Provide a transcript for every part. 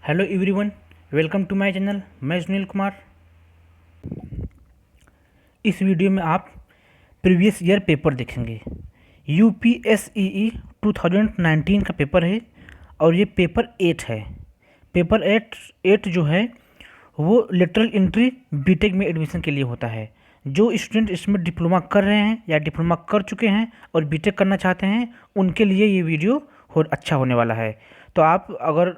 Hello everyone, welcome to my channel. मैं सुनील कुमार। इस video में आप प्रीवियस ईयर पेपर देखेंगे। यूपीएसईई 2019 का पेपर है और ये पेपर 8 है। पेपर एट जो है वो लेटरल एंट्री बीटेक में एडमिशन के लिए होता है। जो स्टूडेंट इसमें डिप्लोमा कर रहे हैं या डिप्लोमा कर चुके हैं और बीटेक करना चाहते हैं उनके लिए ये वीडियो अच्छा होने वाला है। तो आप अगर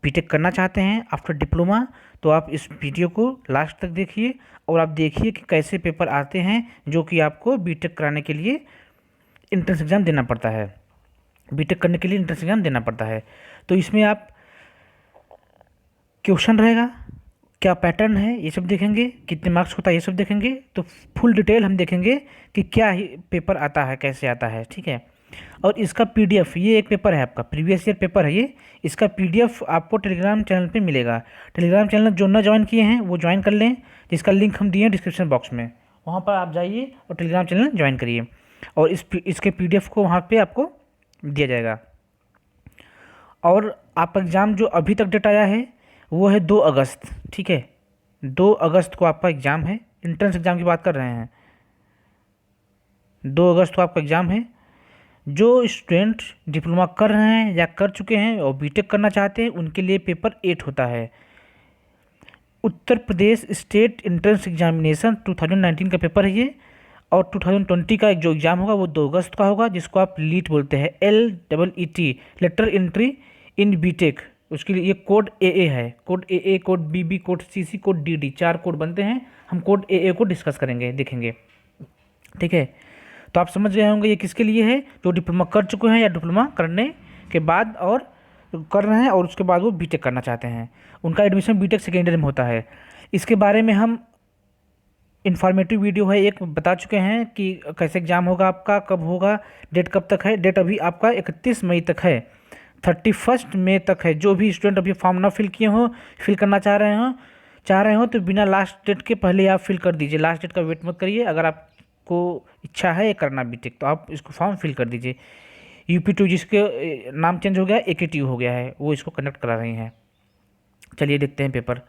बीटेक करना चाहते हैं आफ्टर डिप्लोमा तो आप इस वीडियो को लास्ट तक देखिए और आप देखिए कि कैसे पेपर आते हैं जो कि आपको बीटेक कराने के लिए एंट्रेंस एग्ज़ाम देना पड़ता है। बीटेक करने के लिए एंट्रेंस एग्ज़ाम देना पड़ता है। तो इसमें आप क्वेश्चन रहेगा, क्या पैटर्न है, ये सब देखेंगे, कितने मार्क्स होता है ये सब देखेंगे। तो फुल डिटेल हम देखेंगे कि क्या ही पेपर आता है, कैसे आता है, ठीक है। और इसका पीडीएफ, ये एक पेपर है आपका प्रीवियस ईयर पेपर है ये। इसका पीडीएफ आपको टेलीग्राम चैनल पे मिलेगा। टेलीग्राम चैनल जो ना ज्वाइन किए हैं वो ज्वाइन कर लें, जिसका लिंक हम दिए हैं डिस्क्रिप्शन बॉक्स में। वहाँ पर आप जाइए और टेलीग्राम चैनल ज्वाइन करिए और इसके पीडीएफ को वहाँ पे आपको दिया जाएगा। और आपका एग्ज़ाम जो अभी तक डेट आया है वो है 2 अगस्त, ठीक है। 2 अगस्त को आपका एग्ज़ाम है। इंट्रेंस एग्ज़ाम की बात कर रहे हैं। 2 अगस्त को आपका एग्ज़ाम है। जो स्टूडेंट डिप्लोमा कर रहे हैं या कर चुके हैं और बीटेक करना चाहते हैं उनके लिए पेपर 8 होता है। Uttar Pradesh state entrance examination 2019 का पेपर है ये। और 2020 का एक जो एग्ज़ाम होगा वो 2 अगस्त का होगा, जिसको आप लीट बोलते हैं, LEET, lateral entry in B Tech. उसके लिए ये कोड AA है, code AA, code BB, code CC, code DD, 4 code बनते हैं। हम कोड AA को डिस्कस करेंगे, देखेंगे, ठीक है। तो आप समझ गए होंगे ये किसके लिए है, जो डिप्लोमा कर चुके हैं या डिप्लोमा करने के बाद और कर रहे हैं और उसके बाद वो बीटेक करना चाहते हैं। उनका एडमिशन बीटेक सेकेंड ईयर में होता है। इसके बारे में हम इन्फॉर्मेटिव वीडियो है एक बता चुके हैं कि कैसे एग्ज़ाम होगा आपका, कब होगा, डेट कब तक है। डेट अभी आपका 31 मई तक है, 31 मई तक है। जो भी स्टूडेंट अभी फॉर्म ना फिल किए हों, फिल करना चाह रहे हो तो बिना लास्ट डेट के पहले आप फिल कर दीजिए। लास्ट डेट का वेट मत करिए। अगर आपको इच्छा है करना बीटेक तो आप इसको फॉर्म फिल कर दीजिए। UP2 जिसके नाम चेंज हो गया, AKTU हो गया है, वो इसको कंडक्ट करा रही हैं। चलिए देखते हैं पेपर।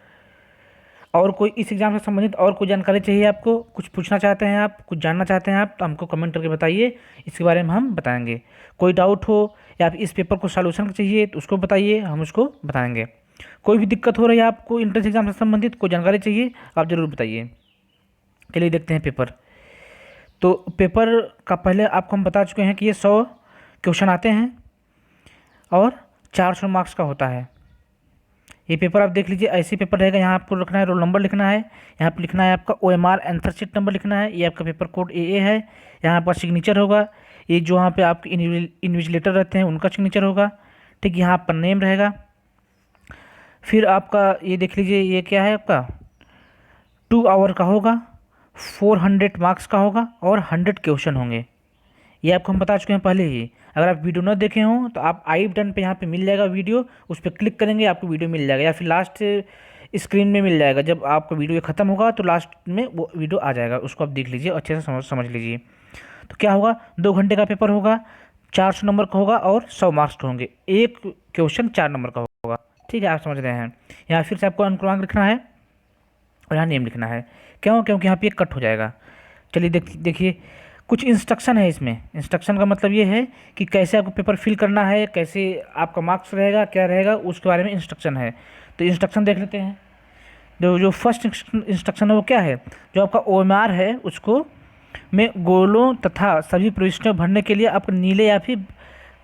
और कोई इस एग्ज़ाम से संबंधित और कोई जानकारी चाहिए आपको, कुछ पूछना चाहते हैं आप, कुछ जानना चाहते हैं आप, तो हमको कमेंट करके बताइए। इसके बारे में हम बताएंगे। कोई डाउट हो या फिर इस पेपर को सॉल्यूशन चाहिए तो उसको बताइए, हम उसको बताएंगे। कोई भी दिक्कत हो रही है आपको एंट्रेंस एग्जाम से संबंधित, कोई जानकारी चाहिए आप ज़रूर बताइए। चलिए देखते हैं पेपर। तो पेपर का पहले आपको हम बता चुके हैं कि ये 100 क्वेश्चन आते हैं और 400 मार्क्स का होता है। ये पेपर आप देख लीजिए, ऐसे पेपर रहेगा। यहाँ आपको रखना है, रोल नंबर लिखना है, यहाँ पर लिखना है आपका OMR आंसर शीट नंबर लिखना है, ये आपका पेपर कोड AA है। यहाँ पर सिग्नेचर होगा, ये जो यहाँ पे आपके इन्विजिलेटर रहते हैं उनका सिग्नेचर होगा, ठीक। यहाँ पर नेम रहेगा। फिर आपका ये देख लीजिए, ये क्या है आपका 2 आवर का होगा, 400 मार्क्स का होगा और 100 क्वेश्चन होंगे। ये आपको हम बता चुके हैं पहले ही। अगर आप वीडियो न देखे हों तो आप आई बटन पे यहाँ पे मिल जाएगा वीडियो, उस पर क्लिक करेंगे आपको वीडियो मिल जाएगा, या फिर लास्ट स्क्रीन में मिल जाएगा। जब आपका वीडियो ख़त्म होगा तो लास्ट में वो वीडियो आ जाएगा, उसको आप देख लीजिए, अच्छे से समझ लीजिए। तो क्या होगा, 2 घंटे का पेपर होगा, 400 नंबर का होगा और 100 मार्क्स के होंगे। एक क्वेश्चन 4 नंबर का होगा, ठीक है। आप समझ रहे हैं। यहाँ फिर से आपको अंक क्रमांक लिखना है और यहाँ नेम लिखना है। क्यों? क्योंकि यहाँ पे कट हो जाएगा। चलिए देखिए, कुछ इंस्ट्रक्शन है इसमें। इंस्ट्रक्शन का मतलब ये है कि कैसे आपको पेपर फिल करना है, कैसे आपका मार्क्स रहेगा, क्या रहेगा, उसके बारे में इंस्ट्रक्शन है। तो इंस्ट्रक्शन देख लेते हैं। जो फर्स्ट इंस्ट्रक्शन है वो क्या है, जो आपका OMR है उसको में गोलों तथा सभी प्रविष्टियाँ भरने के लिए आपको नीले या फिर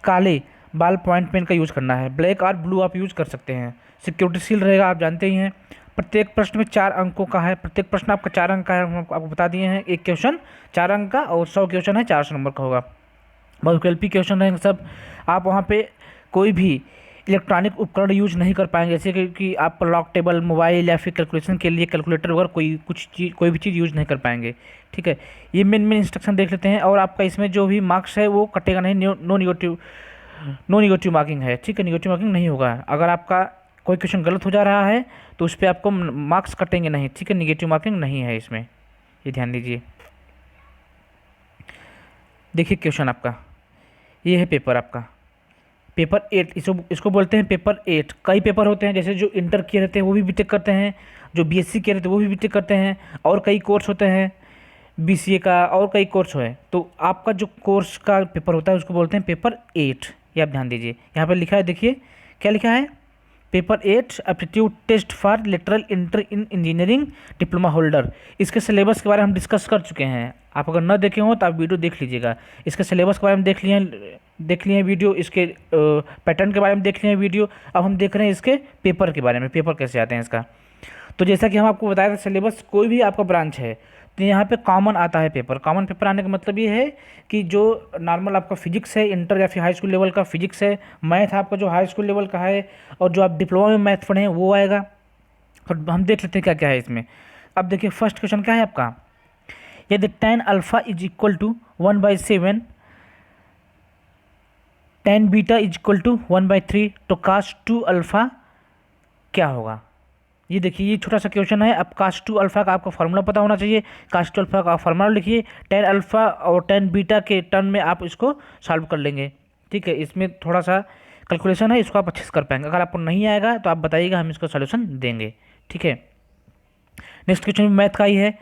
काले बाल पॉइंट पेन का यूज़ करना है। ब्लैक और ब्लू आप यूज़ कर सकते हैं। सिक्योरिटी सील रहेगा, आप जानते ही हैं। प्रत्येक प्रश्न में 4 अंकों का है। प्रत्येक प्रश्न आपका 4 अंक का है, हम आपको बता दिए हैं। एक क्वेश्चन 4 अंक का और 100 क्वेश्चन है, 400 नंबर का होगा। बहुविकल्पी क्वेश्चन रहेंगे सब। आप वहाँ पे कोई भी इलेक्ट्रॉनिक उपकरण यूज नहीं कर पाएंगे, जैसे कि आप लॉक टेबल, मोबाइल या फिर कैलकुलेशन के लिए कैलकुलेटर वगैरह कोई भी चीज़ यूज़ नहीं कर पाएंगे, ठीक है। ये मेन इंस्ट्रक्शन देख लेते हैं। और आपका इसमें जो भी मार्क्स है वो कटेगा नहीं, नो निगेटिव मार्किंग है, ठीक है। निगेटिव मार्किंग नहीं होगा। अगर आपका कोई क्वेश्चन गलत हो जा रहा है तो उस पर आपको मार्क्स कटेंगे नहीं, ठीक है। निगेटिव मार्किंग नहीं है इसमें, ये ध्यान दीजिए। देखिए क्वेश्चन आपका, ये है पेपर आपका। पेपर 8 इसको बोलते हैं पेपर 8। कई पेपर होते हैं, जैसे जो इंटर किए रहते हैं वो भी बीटेक करते हैं, जो बीएससी किए रहते हैं वो भी बीटेक करते हैं, और कई कोर्स होते हैं बीसीए का, और कई कोर्स है। तो आपका जो कोर्स का पेपर होता है उसको बोलते हैं पेपर 8। ये आप ध्यान दीजिए, यहाँ पर लिखा है, देखिए क्या लिखा है, paper 8 aptitude test for lateral entry in engineering diploma holder. इसके सिलेबस के बारे में हम डिस्कस कर चुके हैं। आप अगर न देखे हो तो आप वीडियो देख लीजिएगा। इसके सिलेबस के बारे में देख लिए वीडियो, इसके पैटर्न के बारे में देख लिए वीडियो। अब हम देख रहे हैं इसके पेपर के बारे में, पेपर कैसे आते हैं इसका। तो जैसा कि हम आपको बताया था, सिलेबस कोई भी आपका ब्रांच है तो यहाँ पे कॉमन आता है पेपर। कॉमन पेपर आने का मतलब ये है कि जो नॉर्मल आपका फिजिक्स है, इंटर या फिर हाई स्कूल लेवल का फिजिक्स है, मैथ आपका जो हाई स्कूल लेवल का है, और जो आप डिप्लोमा में मैथ पढ़े हैं वो आएगा। और हम देख लेते हैं क्या क्या है इसमें। अब देखिए फर्स्ट क्वेश्चन क्या है आपका, यदि tan alpha is equal to 1/7, tan beta is equal to 1/3, तो cos 2 अल्फ़ा क्या होगा। ये देखिए ये छोटा सा क्वेश्चन है। अब cos 2 अल्फ़ा का आपको फार्मूला पता होना चाहिए। cos 2 अल्फ़ा का फार्मूला लिखिए, tan अल्फ़ा और tan बीटा के टर्म में आप इसको सॉल्व कर लेंगे। ठीक है, इसमें थोड़ा सा कैलकुलेशन है, इसको आप अच्छे से कर पाएंगे। अगर आपको नहीं आएगा तो आप बताइएगा, हम इसका सोल्यूशन देंगे। ठीक है, नेक्स्ट क्वेश्चन मैथ का ही है।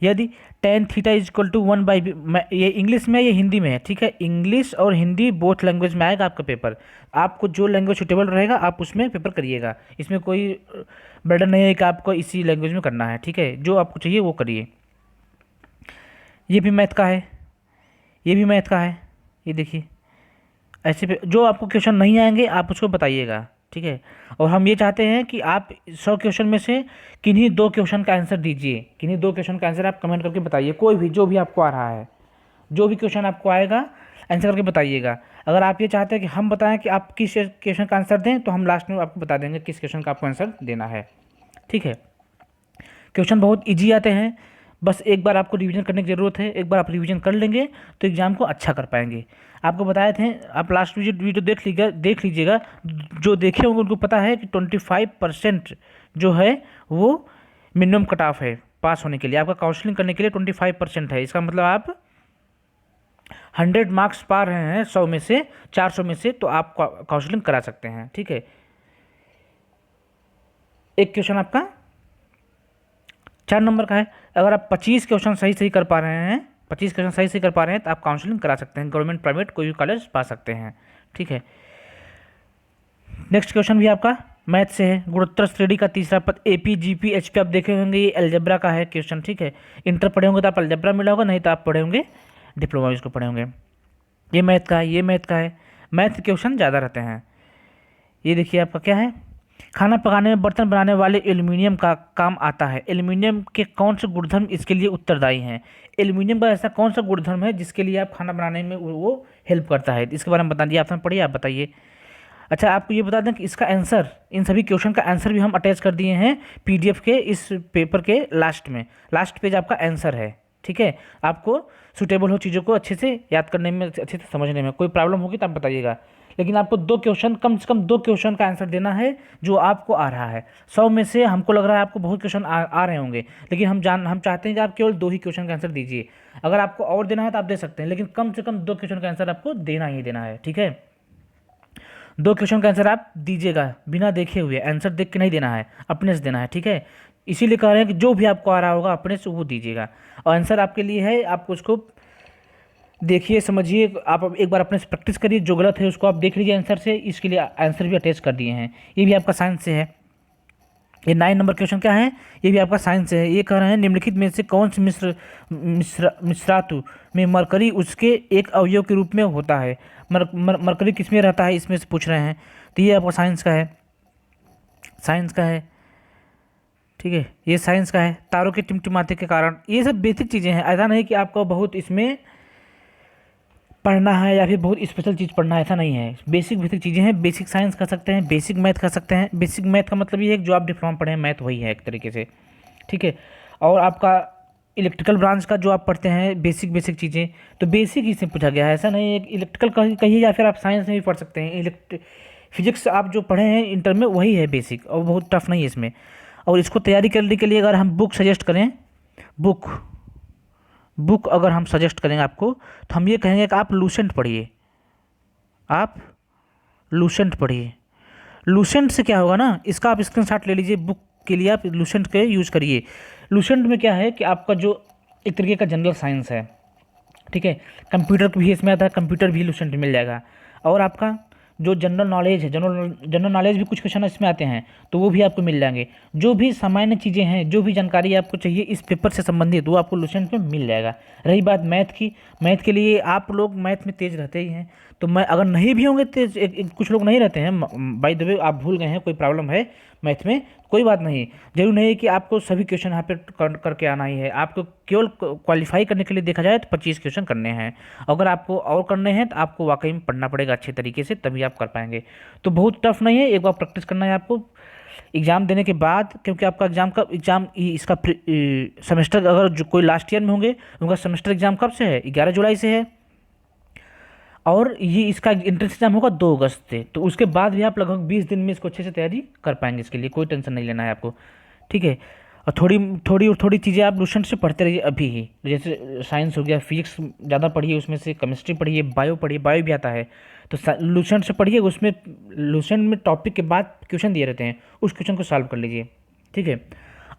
यदि tan theta is equal to 1/, ये इंग्लिश में ये हिंदी में है। ठीक है, इंग्लिश और हिंदी बोथ लैंग्वेज में आएगा आपका पेपर। आपको जो लैंग्वेज सूटेबल रहेगा आप उसमें पेपर करिएगा। इसमें कोई बर्डन नहीं है कि आपको इसी लैंग्वेज में करना है। ठीक है, जो आपको चाहिए वो करिए। ये भी मैथ का है, ये भी मैथ का है। ये देखिए ऐसे पे जो आपको क्वेश्चन नहीं आएंगे आप उसको बताइएगा। ठीक है, और हम ये चाहते हैं कि आप 100 क्वेश्चन में से किन्हीं 2 क्वेश्चन का आंसर दीजिए। किन्हीं 2 क्वेश्चन का आंसर आप कमेंट करके बताइए, कोई भी जो भी आपको आ रहा है, जो भी क्वेश्चन आपको आएगा आंसर करके बताइएगा। अगर आप ये चाहते हैं कि हम बताएं कि आप किस क्वेश्चन का आंसर दें, तो हम लास्ट में आपको बता देंगे किस क्वेश्चन का आपको आंसर देना है। ठीक है, क्वेश्चन बहुत ईजी आते हैं, बस एक बार आपको रिवीजन करने की ज़रूरत है। एक बार आप रिवीजन कर लेंगे तो एग्ज़ाम को अच्छा कर पाएंगे। आपको बताए थे, आप लास्ट वीडियो देख लीजिएगा। जो देखे होंगे उनको पता है कि 25% जो है वो मिनिमम कट ऑफ है पास होने के लिए। आपका काउंसलिंग करने के लिए 25% है। इसका मतलब आप 100 मार्क्स पा रहे हैं 100 में से, 400 में से, तो आप काउंसलिंग करा सकते हैं। ठीक है, एक क्वेश्चन आपका 4 नंबर का है। अगर आप 25 क्वेश्चन सही कर पा रहे हैं, 25 क्वेश्चन सही कर पा रहे हैं, तो आप काउंसलिंग करा सकते हैं। गवर्नमेंट प्राइवेट कोई भी कॉलेज पा सकते हैं। ठीक है, नेक्स्ट क्वेश्चन भी आपका मैथ से है। गुणोत्तर श्रेणी का तीसरा पद एपी जीपी एचपी आप देखे होंगे, ये अलजेब्रा का है क्वेश्चन। ठीक है, इंटर पढ़े होंगे तो आप अलजेब्रा मिला होगा, नहीं तो आप पढ़े होंगे डिप्लोमा में इसको पढ़े होंगे। ये मैथ का है, ये मैथ का है। मैथ क्वेश्चन ज़्यादा रहते हैं। ये देखिए आपका क्या है, खाना पकाने में बर्तन बनाने वाले एल्यूमिनियम का काम आता है। एल्यूमिनियम के कौन से गुणधर्म इसके लिए उत्तरदायी हैं। एल्यूमिनियम का ऐसा कौन सा गुणधर्म है जिसके लिए आप खाना बनाने में वो हेल्प करता है, इसके बारे में बता दिए। आपने पढ़िए, आप बताइए। अच्छा, आपको ये बता दें कि इसका आंसर, इन सभी क्वेश्चन का आंसर भी हम अटैच कर दिए हैं पीडीएफ के इस पेपर के लास्ट में। लास्ट पेज आपका आंसर है। ठीक है, आपको सूटेबल हो चीज़ों को अच्छे से याद करने में, अच्छे से समझने में। कोई प्रॉब्लम होगी तो आप बताइएगा। लेकिन आपको 2 क्वेश्चन, कम से कम 2 क्वेश्चन का आंसर देना है जो आपको आ रहा है। 100 में से हमको लग रहा है आपको बहुत क्वेश्चन आ रहे होंगे, लेकिन हम चाहते हैं कि आप केवल 2 ही क्वेश्चन का आंसर दीजिए। अगर आपको और देना है तो आप दे सकते हैं, लेकिन कम से कम 2 क्वेश्चन का आंसर आपको देना ही देना है। ठीक है, 2 क्वेश्चन का आंसर आप दीजिएगा, बिना देखे हुए। आंसर देख के नहीं देना है, अपने से देना है। ठीक है, इसीलिए कह रहे हैं कि जो भी आपको आ रहा होगा अपने से वो दीजिएगा। और आंसर आपके लिए है, आपको उसको देखिए, समझिए, आप एक बार अपने से प्रैक्टिस करिए। जो गलत है उसको आप देख लीजिए आंसर से। इसके लिए आंसर भी अटैच कर दिए हैं। ये भी आपका साइंस से है। ये 9 नंबर क्वेश्चन क्या है, ये भी आपका साइंस से है। ये कह रहे हैं निम्नलिखित में से कौन से मिश्रातु में मरकरी उसके एक अवयव के रूप में होता है। मरकरी किस में रहता है, इसमें से पूछ रहे हैं। तो ये आपका साइंस का है, साइंस का है। ठीक है, ये साइंस का है। तारों के टिमटिमाते के कारण, ये सब बेसिक चीज़ें हैं। ऐसा नहीं कि आपको बहुत इसमें पढ़ना है या फिर बहुत स्पेशल चीज़ पढ़ना है, ऐसा नहीं है। बेसिक चीज़ें हैं। बेसिक साइंस कर सकते हैं, बेसिक मैथ कर सकते हैं। बेसिक मैथ का मतलब ये है कि जो आप डिप्लोमा पढ़े हैं मैथ वही है एक तरीके से। ठीक है, और आपका इलेक्ट्रिकल ब्रांच का जो आप पढ़ते हैं बेसिक चीज़ें, तो बेसिक ही से पूछा गया है। ऐसा नहीं है इलेक्ट्रिकल कहिए या फिर आप साइंस में भी पढ़ सकते हैं। फिजिक्स आप जो पढ़े हैं इंटर में वही है बेसिक, और बहुत टफ नहीं है इसमें। और इसको तैयारी करने के लिए अगर हम बुक सजेस्ट करें, बुक अगर हम सजेस्ट करेंगे आपको, तो हम ये कहेंगे कि आप लूसेंट पढ़िए। आप लूसेंट पढ़िए। लूसेंट से क्या होगा ना, इसका आप स्क्रीनशॉट ले लीजिए, बुक के लिए आप लूसेंट के यूज़ करिए। लूसेंट में क्या है कि आपका जो एक तरीके का जनरल साइंस है, ठीक है, कंप्यूटर भी इसमें आता है, कंप्यूटर भी लूसेंट में मिल जाएगा। और आपका जो जनरल नॉलेज है, जनरल नॉलेज भी कुछ क्वेश्चन इसमें आते हैं, तो वो भी आपको मिल जाएंगे। जो भी सामान्य चीज़ें हैं, जो भी जानकारी आपको चाहिए इस पेपर से संबंधित, वो आपको लूसेंट में मिल जाएगा। रही बात मैथ की, मैथ के लिए आप लोग मैथ में तेज़ रहते ही हैं, तो मैं अगर नहीं भी होंगे तेज, कुछ लोग नहीं रहते हैं, बाय द वे आप भूल गए हैं, कोई प्रॉब्लम है मैथ में, कोई बात नहीं। जरूर नहीं है कि आपको सभी क्वेश्चन यहाँ पे करके आना ही है। आपको केवल क्वालिफाई करने के लिए देखा जाए तो 25 क्वेश्चन करने हैं। अगर आपको और करने हैं तो आपको वाकई में पढ़ना पड़ेगा अच्छे तरीके से, तभी आप कर पाएंगे। तो बहुत टफ नहीं है, एक बार प्रैक्टिस करना है आपको एग्ज़ाम देने के बाद, क्योंकि आपका एग्ज़ाम इसका सेमेस्टर, अगर जो कोई लास्ट ईयर में होंगे उनका सेमेस्टर एग्ज़ाम कब से है, 11 जुलाई से है। और ये इसका एंट्रेंस एग्जाम होगा 2 अगस्त से, तो उसके बाद भी आप लगभग 20 दिन में इसको अच्छे से तैयारी कर पाएंगे। इसके लिए कोई टेंशन नहीं लेना है आपको, ठीक है। और थोड़ी चीज़ें आप लूसेंट से पढ़ते रहिए अभी ही, जैसे साइंस हो गया, फिजिक्स ज़्यादा पढ़िए, उसमें से केमिस्ट्री पढ़िए, बायो पढ़िए, बायो भी आता है तो लूसेंट से पढ़िए। उसमें लूसेंट में टॉपिक के बाद क्वेश्चन दिए रहते हैं, उस क्वेश्चन को सॉल्व कर लीजिए, ठीक है।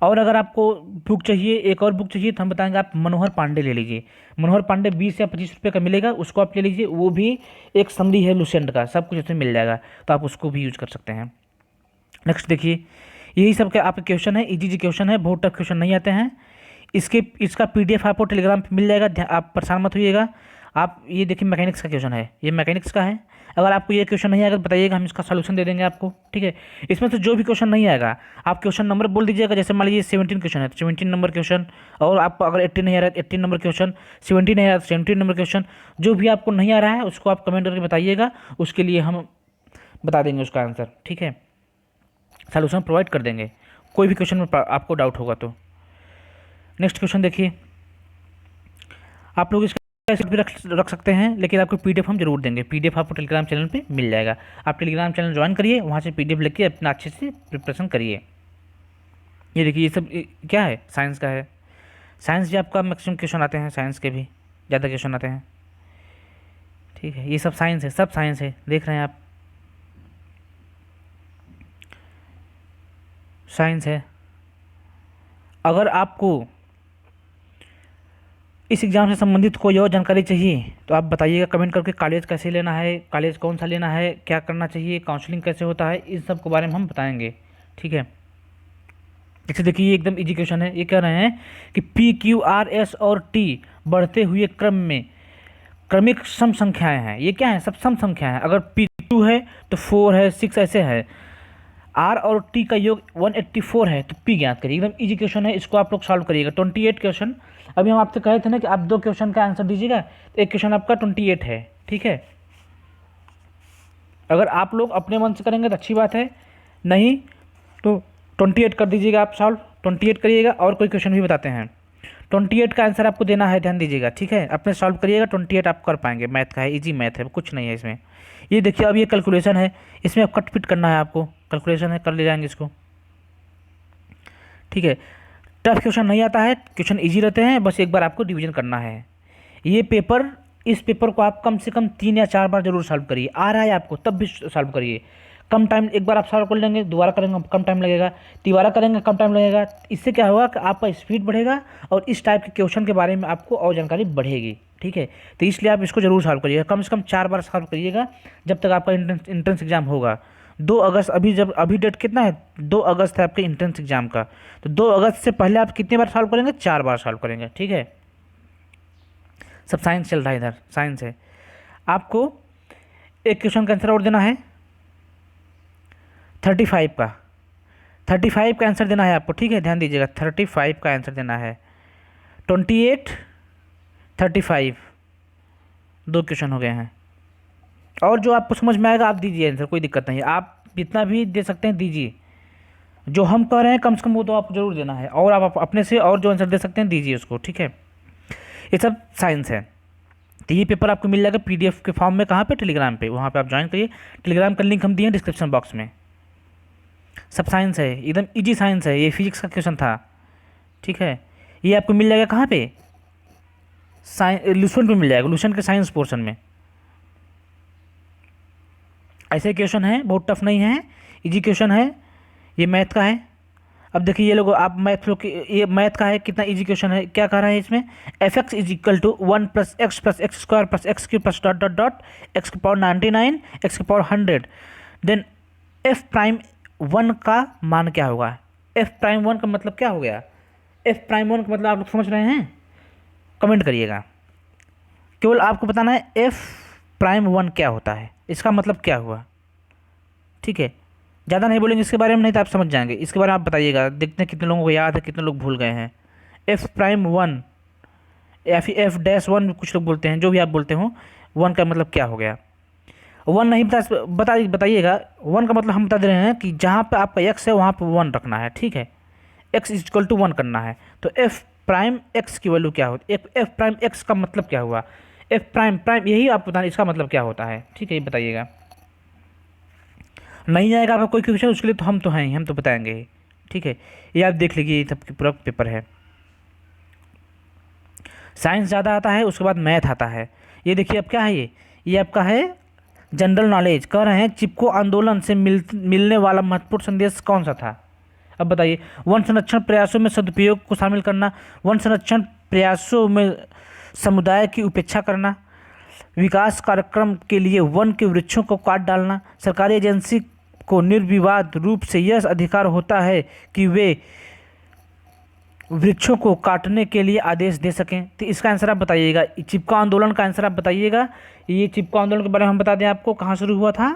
और अगर आपको बुक चाहिए, एक और बुक चाहिए, तो हम बताएंगे आप मनोहर पांडे ले लीजिए। मनोहर पांडे 20 या 25 रुपये का मिलेगा, उसको आप ले लीजिए। वो भी एक समरी है लूसेंट का, सब कुछ उसमें मिल जाएगा, तो आप उसको भी यूज़ कर सकते हैं। नेक्स्ट देखिए, यही सब के आपके क्वेश्चन है, इजी क्वेश्चन है, बहुत टफ क्वेश्चन नहीं आते हैं। इसका PDF आपको टेलीग्राम पे मिल जाएगा, आप परेशान मत होइएगा। आप ये देखिए, मैकेनिक्स का क्वेश्चन है, ये मैकेनिक्स का है। अगर आपको ये क्वेश्चन नहीं आएगा तो बताइएगा, हम इसका सॉल्यूशन दे देंगे आपको, ठीक है। इसमें से जो भी क्वेश्चन नहीं आएगा आप क्वेश्चन नंबर बोल दीजिएगा। जैसे मान लीजिए 17 क्वेश्चन है तो 17 नंबर क्वेश्चन, और आपको अगर 18 नहीं आ रहा है 18 नंबर क्वेश्चन, 17 नहीं आ रहा है 17 नंबर क्वेश्चन। जो भी आपको नहीं आ रहा है उसको आप कमेंट करके बताइएगा, उसके लिए हम बता देंगे उसका आंसर, ठीक है, सॉल्यूशन प्रोवाइड कर देंगे कोई भी क्वेश्चन में आपको डाउट होगा तो। नेक्स्ट क्वेश्चन देखिए, आप लोग इसका भी रख सकते हैं, लेकिन आपको PDF हम जरूर देंगे। PDF आपको टेलीग्राम चैनल पे मिल जाएगा, आप टेलीग्राम चैनल ज्वाइन करिए, वहाँ से PDF लेके अपना अच्छे से प्रिपरेशन करिए। ये देखिए, ये सब क्या है, साइंस का है। साइंस भी आपका मैक्सिमम क्वेश्चन आते हैं, साइंस के भी ज़्यादा क्वेश्चन आते हैं, ठीक है। ये सब साइंस है, सब साइंस है, देख रहे हैं आप, साइंस है। अगर आपको इस एग्ज़ाम से संबंधित कोई और जानकारी चाहिए तो आप बताइएगा कमेंट करके, कॉलेज कैसे लेना है, कॉलेज कौन सा लेना है, क्या करना चाहिए, काउंसलिंग कैसे होता है, इस सब के बारे में हम बताएंगे, ठीक है। जैसे देखिए, ये एकदम इजी क्वेश्चन है। ये कह रहे हैं कि PQRS और T बढ़ते हुए क्रम में क्रमिक सम संख्याएं हैं। ये क्या है, सब सम संख्याएं हैं। अगर P2 है तो 4 है, 6 ऐसे है। R और T का योग 184 है, तो P ज्ञात करिए। एकदम इजी क्वेश्चन है, इसको आप लोग सॉल्व करिएगा। 28 क्वेश्चन, अभी हम आपसे कहे थे ना कि आप 2 क्वेश्चन का आंसर दीजिएगा, तो एक क्वेश्चन आपका 28 है, ठीक है। अगर आप लोग अपने मन से करेंगे तो अच्छी बात है, नहीं तो 28 कर दीजिएगा आप सॉल्व, 28 करिएगा। और कोई क्वेश्चन भी बताते हैं, 28 का आंसर आपको देना है, ध्यान दीजिएगा, ठीक है। अपने सॉल्व करिएगा, 28 आप कर पाएंगे। मैथ का है, इजी मैथ है, कुछ नहीं है इसमें। ये देखिए, अब ये कैलकुलेशन है, इसमें अब कट पिट करना है आपको, कैलकुलेशन है, कर ले जाएंगे इसको, ठीक है। टफ क्वेश्चन नहीं आता है, क्वेश्चन इजी रहते हैं, बस एक बार आपको रिवीजन करना है। ये पेपर, इस पेपर को आप कम से कम 3 या 4 बार जरूर सॉल्व करिए। आ रहा है आपको तब भी सॉल्व करिए। कम टाइम, एक बार आप सॉल्व कर लेंगे, दोबारा करेंगे कम टाइम लगेगा, तीसरा करेंगे कम टाइम लगेगा। इससे क्या होगा कि आपका स्पीड बढ़ेगा और इस टाइप के क्वेश्चन के बारे में आपको और जानकारी बढ़ेगी, ठीक है। तो इसलिए आप इसको जरूर सॉल्व करिएगा, कम से कम 4 बार सॉल्व करिएगा जब तक आपका इंट्रेंस एग्जाम होगा। 2 अगस्त, अभी डेट कितना है, 2 अगस्त है आपके इंट्रेंस एग्जाम का। तो 2 अगस्त से पहले आप कितनी बार सॉल्व करेंगे, 4 बार सॉल्व करेंगे, ठीक है। सब साइंस चल रहा है, इधर साइंस है। आपको एक क्वेश्चन का आंसर और देना है 35 का, 35 का आंसर देना है आपको, ठीक है, ध्यान दीजिएगा। 35 का आंसर देना है, 28, 35, 2 क्वेश्चन हो गए हैं। और जो आपको समझ में आएगा आप दीजिए आंसर, कोई दिक्कत नहीं है, आप जितना भी दे सकते हैं दीजिए। जो हम कह रहे हैं कम से कम वो तो आपको जरूर देना है, और आप अपने से और जो आंसर दे सकते हैं दीजिए उसको, ठीक है। ये सब साइंस है। तो ये पेपर आपको मिल जाएगा PDF के फॉर्म में, कहाँ पे, टेलीग्राम पे, वहाँ पे आप ज्वाइन करिए। टेलीग्राम का लिंक हम दिए हैं डिस्क्रिप्शन बॉक्स में। सब साइंस है, एकदम इजी साइंस है। ये फिजिक्स का क्वेश्चन था, ठीक है। ये आपको मिल जाएगा कहाँ पे, लूसेंट में मिल जाएगा, लूसेंट के साइंस पोर्शन में। ऐसे क्वेश्चन है, बहुत टफ नहीं है, इजी क्वेश्चन है, ये मैथ का है। अब देखिए ये लोग, आप मैथ लोग, ये मैथ का है, कितना इजी क्वेश्चन है। क्या कह रहा है इसमें, F X is equal to 1 plus X square plus X cube plus dot dot dot X की पावर 99 एक्स की पावर 100, देन एफ प्राइम 1 का मान क्या होगा। एफ प्राइम 1 का मतलब क्या हो गया, एफ प्राइम 1 का मतलब आप लोग समझ रहे हैं, कमेंट करिएगा। केवल आपको बताना है एफ प्राइम 1 क्या होता है, इसका मतलब क्या हुआ, ठीक है। ज़्यादा नहीं बोलेंगे इसके बारे में, नहीं तो आप समझ जाएंगे। इसके बारे में आप बताइएगा, देखते हैं कितने लोगों को याद है, कितने लोग भूल गए हैं। एफ प्राइम 1 या फिर एफ डैश 1 कुछ लोग बोलते हैं, जो भी आप बोलते हो, 1 का मतलब क्या हो गया। 1 नहीं बताइएगा। 1 का मतलब हम बता दे रहे हैं कि जहाँ पे आपका एक्स है वहाँ पे 1 रखना है, ठीक है। एक्स इज इक्वल टू 1 करना है, तो एफ प्राइम एक्स की वैल्यू क्या होती है, एफ प्राइम एक्स का मतलब क्या हुआ, एफ प्राइम प्राइम, यही आप बताना इसका मतलब क्या होता है, ठीक है, ये बताइएगा। नहीं आएगा आपका कोई क्वेश्चन, उसके लिए तो हम तो हैं ही, हम तो बताएंगे ही, ठीक है। ये आप देख लीजिए, ये सब पूरा पेपर है। साइंस ज़्यादा आता है, उसके बाद मैथ आता है। ये देखिए अब क्या है, ये आपका है जनरल नॉलेज। कह रहे हैं चिपको आंदोलन से मिलने वाला महत्वपूर्ण संदेश कौन सा था। अब बताइए, वन संरक्षण प्रयासों में सदुपयोग को शामिल करना, वन संरक्षण प्रयासों में समुदाय की उपेक्षा करना, विकास कार्यक्रम के लिए वन के वृक्षों को काट डालना, सरकारी एजेंसी को निर्विवाद रूप से यह अधिकार होता है कि वे वृक्षों को काटने के लिए आदेश दे सकें। तो इसका आंसर आप बताइएगा, चिपको आंदोलन का आंसर आप बताइएगा। ये चिपको आंदोलन के बारे में हम बता दें आपको, कहाँ शुरू हुआ था,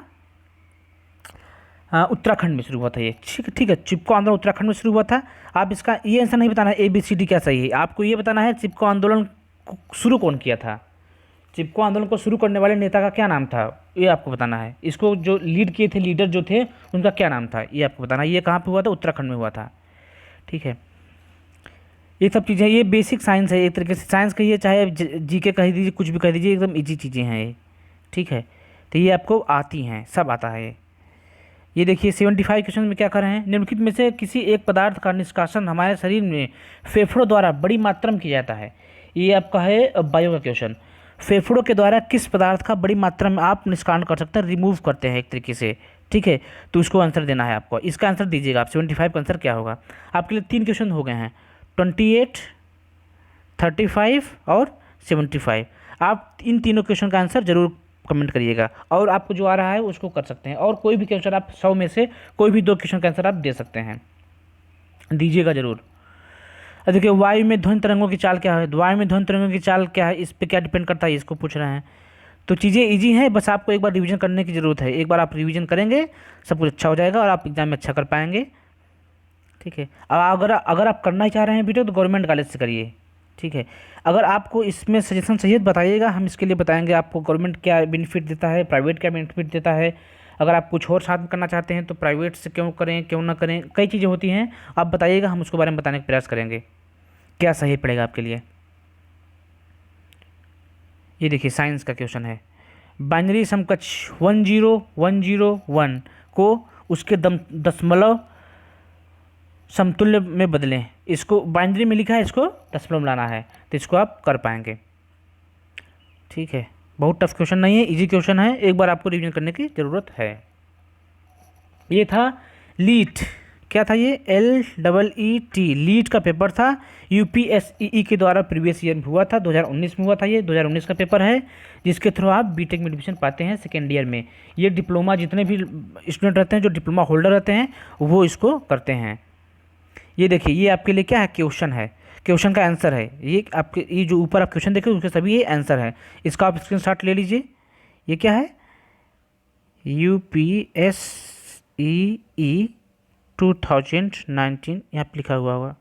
उत्तराखंड में शुरू हुआ था ये, ठीक है। चिपको आंदोलन उत्तराखंड में शुरू हुआ था। आप इसका ये आंसर नहीं बताना है ABCD क्या सही है, आपको ये बताना है चिपको आंदोलन को शुरू कौन किया था, चिपको आंदोलन को शुरू करने वाले नेता का क्या नाम था, ये आपको बताना है। इसको जो लीड किए थे, लीडर जो थे, उनका क्या नाम था, ये आपको बताना है। ये कहाँ पे हुआ था, उत्तराखंड में हुआ था, ठीक है। ये सब चीज़ें, ये बेसिक साइंस है, एक तरीके से साइंस कहिए, चाहे GK कह दीजिए, कुछ भी कह दीजिए, एकदम इजी चीज़ें हैं ये, ठीक है। तो ये आपको आती हैं, सब आता है। ये देखिए 75 क्वेश्चन में क्या कर रहे हैं, निम्नलिखित में से किसी एक पदार्थ का निष्कासन हमारे शरीर में फेफड़ों द्वारा बड़ी मात्रा में किया जाता है। ये आपका है बायो का क्वेश्चन। फेफड़ों के द्वारा किस पदार्थ का बड़ी मात्रा में आप निष्कासन कर सकते हैं, रिमूव करते हैं एक तरीके से, ठीक है। तो उसको आंसर देना है आपको, इसका आंसर दीजिएगा आप। 75 का आंसर क्या होगा, आपके लिए 3 क्वेश्चन हो गए हैं, 28, 35 और 75। आप इन तीनों क्वेश्चन का आंसर जरूर कमेंट करिएगा, और आपको जो आ रहा है उसको कर सकते हैं। और कोई भी क्वेश्चन आप 100 में से कोई भी 2 क्वेश्चन का आंसर आप दे सकते हैं, दीजिएगा जरूर। देखिए वायु में ध्वनि तरंगों की चाल क्या है, वायु में ध्वनि तरंगों की चाल क्या है, इस पर क्या डिपेंड करता है, इसको पूछ रहे हैं। तो चीज़ें इजी हैं, बस आपको एक बार रिवीजन करने की ज़रूरत है। एक बार आप रिवीजन करेंगे सब कुछ अच्छा हो जाएगा और आप एग्जाम में अच्छा कर पाएंगे, ठीक है। अब अगर आप करना ही चाह रहे हैं वीडियो, तो गवर्नमेंट कॉलेज से करिए, ठीक है। अगर आपको इसमें सजेशन चाहिए तो बताइएगा, हम इसके लिए बताएंगे आपको गवर्नमेंट क्या बेनिफिट देता है, प्राइवेट क्या बेनिफिट देता है। अगर आप कुछ और साथ में करना चाहते हैं तो प्राइवेट से क्यों करें, क्यों ना करें, कई चीज़ें होती हैं, आप बताइएगा, हम उसके बारे में बताने का प्रयास करेंगे क्या सही पड़ेगा आपके लिए। ये देखिए साइंस का क्वेश्चन है, बाइनरी समकक्ष 10101 को उसके दशमलव समतुल्य में बदलें। इसको बाइनरी में लिखा है, इसको दशमलव में लाना है, तो इसको आप कर पाएंगे, ठीक है। बहुत टफ क्वेश्चन नहीं है, इजी क्वेश्चन है, एक बार आपको रिवीजन करने की ज़रूरत है। ये था लीट, क्या था ये, LEET, लीट का पेपर था, UPSEE के द्वारा प्रीवियस ईयर में हुआ था, 2019 में हुआ था। ये 2019 का पेपर है, जिसके थ्रू आप बीटेक में एडमिशन पाते हैं सेकेंड ईयर में। ये डिप्लोमा, जितने भी स्टूडेंट रहते हैं जो डिप्लोमा होल्डर रहते हैं, वो इसको करते हैं। ये देखिए ये आपके लिए क्या है, क्वेश्चन है, क्वेश्चन का आंसर है ये। आपके ये जो ऊपर आप क्वेश्चन देखें उसके सभी ये आंसर है, इसका आप स्क्रीनशॉट ले लीजिए। ये क्या है, UPSEE 2019, यहाँ पर लिखा हुआ होगा,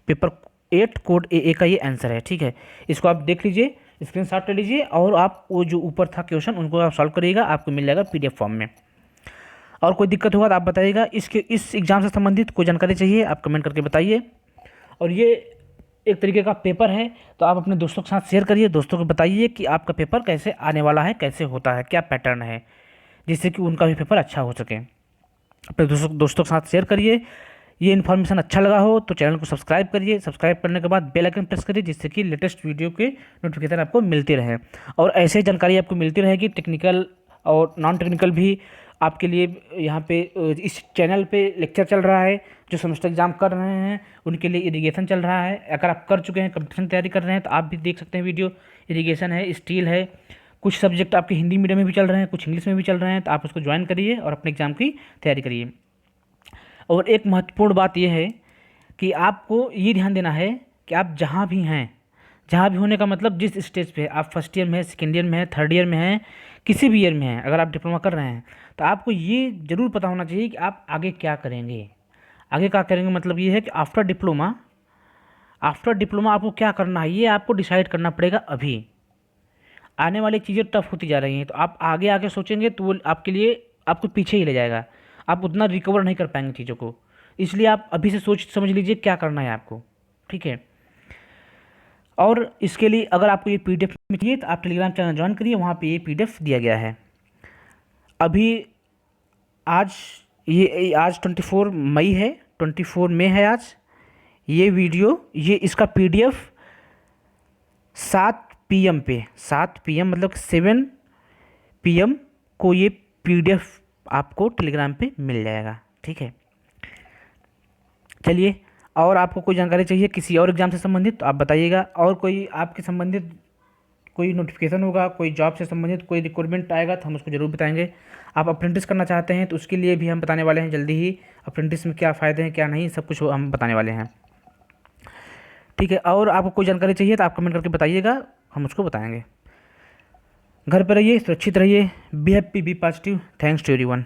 पेपर 8 कोड AA का ये आंसर है, ठीक है। इसको आप देख लीजिए, स्क्रीनशॉट ले लीजिए, और आप वो जो ऊपर था क्वेश्चन उनको आप सॉल्व करिएगा, आपको मिल जाएगा PDF फॉर्म में। और कोई दिक्कत होगा तो आप बताइएगा। इस एग्ज़ाम से संबंधित कोई जानकारी चाहिए आप कमेंट करके बताइए। और ये एक तरीके का पेपर है, तो आप अपने दोस्तों के साथ शेयर करिए, दोस्तों को बताइए कि आपका पेपर कैसे आने वाला है, कैसे होता है, क्या पैटर्न है, जिससे कि उनका भी पेपर अच्छा हो सके। अपने दोस्तों के साथ शेयर करिए। ये इन्फॉर्मेशन अच्छा लगा हो तो चैनल को सब्सक्राइब करिए, सब्सक्राइब करने के बाद बेल आइकन प्रेस करिए, जिससे कि लेटेस्ट वीडियो के नोटिफिकेशन आपको मिलती रहे। और ऐसे जानकारी आपको मिलती रहेगी, टेक्निकल और नॉन टेक्निकल भी, आपके लिए यहाँ पे इस चैनल पे लेक्चर चल रहा है। जो सेमेस्टर एग्ज़ाम कर रहे हैं उनके लिए इरिगेशन चल रहा है। अगर आप कर चुके हैं, कंपटीशन की तैयारी कर रहे हैं, तो आप भी देख सकते हैं वीडियो। इरिगेशन है, स्टील है, कुछ सब्जेक्ट आपके हिंदी मीडियम में भी चल रहे हैं, कुछ इंग्लिश में भी चल रहे हैं, तो आप उसको ज्वाइन करिए और अपने एग्ज़ाम की तैयारी करिए। और एक महत्वपूर्ण बात यह है कि आपको ये ध्यान देना है कि आप जहाँ भी हैं, जहाँ भी होने का मतलब जिस स्टेज पे आप फर्स्ट ईयर में हैं, सेकेंड ईयर में हैं, थर्ड ईयर में हैं, किसी भी ईयर में हैं, अगर आप डिप्लोमा कर रहे हैं तो आपको ये ज़रूर पता होना चाहिए कि आप आगे क्या करेंगे। आगे क्या करेंगे मतलब ये है कि आफ्टर डिप्लोमा आपको क्या करना है, ये आपको डिसाइड करना पड़ेगा। अभी आने वाली चीज़ें टफ होती जा रही हैं, तो आप आगे आगे सोचेंगे तो वो आपके लिए आपको पीछे ही ले जाएगा। आप उतना रिकवर नहीं कर पाएंगे चीज़ों को। इसलिए आप अभी से सोच समझ लीजिए क्या करना है आपको, ठीक है। और इसके लिए अगर आपको ये पीडीएफ चाहिए तो आप टेलीग्राम चैनल ज्वाइन करिए, वहाँ पे ये पीडीएफ दिया गया है। अभी आज आज 24 मई है, 24 मई है आज। ये वीडियो इसका पीडीएफ 7 PM पे, 7 PM मतलब 7 PM को ये पीडीएफ आपको टेलीग्राम पे मिल जाएगा, ठीक है। चलिए, और आपको कोई जानकारी चाहिए किसी और एग्ज़ाम से संबंधित तो आप बताइएगा। और कोई आपके संबंधित कोई नोटिफिकेशन होगा, कोई जॉब से संबंधित कोई रिक्वायरमेंट आएगा तो हम उसको ज़रूर बताएंगे। आप अप्रेंटिस करना चाहते हैं तो उसके लिए भी हम बताने वाले हैं जल्दी ही। अप्रेंटिस में क्या फ़ायदे हैं क्या नहीं, सब कुछ हम बताने वाले हैं, ठीक है। और आपको कोई जानकारी चाहिए तो आप कमेंट करके बताइएगा, हम उसको बताएंगे। घर पर रहिए, सुरक्षित रहिए, be happy, be positive. Thanks to everyone.